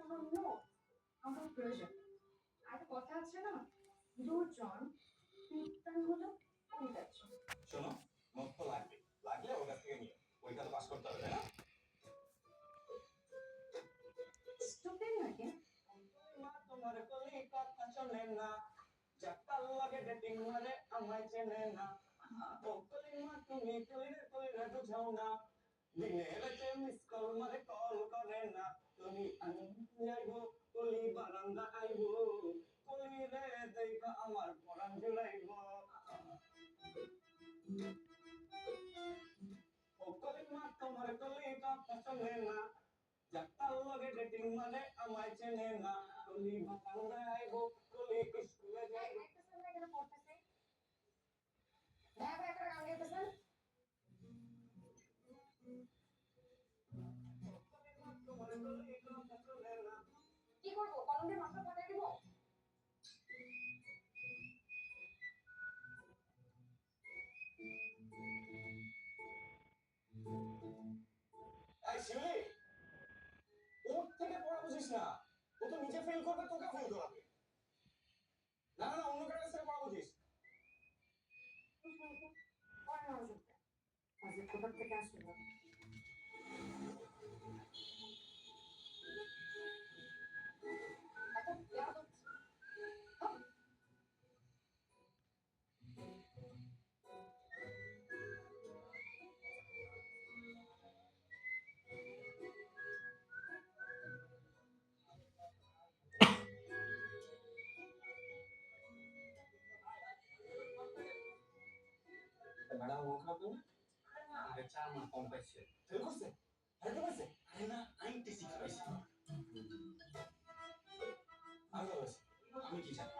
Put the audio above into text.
আমার প্রয়োজন আর কথা আছে না দুজন কীর্তন হলো কবিতার জন্য। শোনো নোট তো লাগবে, লাগলে ওর কাছ থেকে নিও, ওইটা তো পাস করতে হবে তাই না? স্টুপিড নাকি? তোমার কলি কথা চলে না, যাকাল লাগে ডেটিং মারে আমায় চেনে না। ও কলি মা তুমি কলিরে বুঝাও না, দিনে রাতে মিস কল মারে কল করে না। তুমি আমি যাইবো কলি বারান্দা আইবো, কলি রে দেখা আমার পরাণ জুড়াইবো। ও কলি মা তোমার কলি কথা চলে না, যাকাল লাগে ডেটিং মারে আমায় চেনে না। কলি বারান্দা আইবো, কলি স্কুলে যাইবো। একটা সময় কেন পড়তেছে দেখা একটা গান গাইতেছেন। কি করবো কলম দিয়ে মাথা ফাটাই দিব? এই শিউলি, ওর থেকে পড়া বুঝিস না, ও তো নিজে ফেল করবে তোকেও ফেল করাবে। না না না, অন্য কারো কাছ থেকে পড়া বুঝিস। আজকে কোথা থেকে আসলো? এত বেয়াদব। ম্যাডাম ও খাবে না? আরে 4 মাস কম পাইছে। ফেল করছে? আরে তো পাইছে? আরে না, 96 পাইছে। আমি তো পাইছি। আমি কি জানি?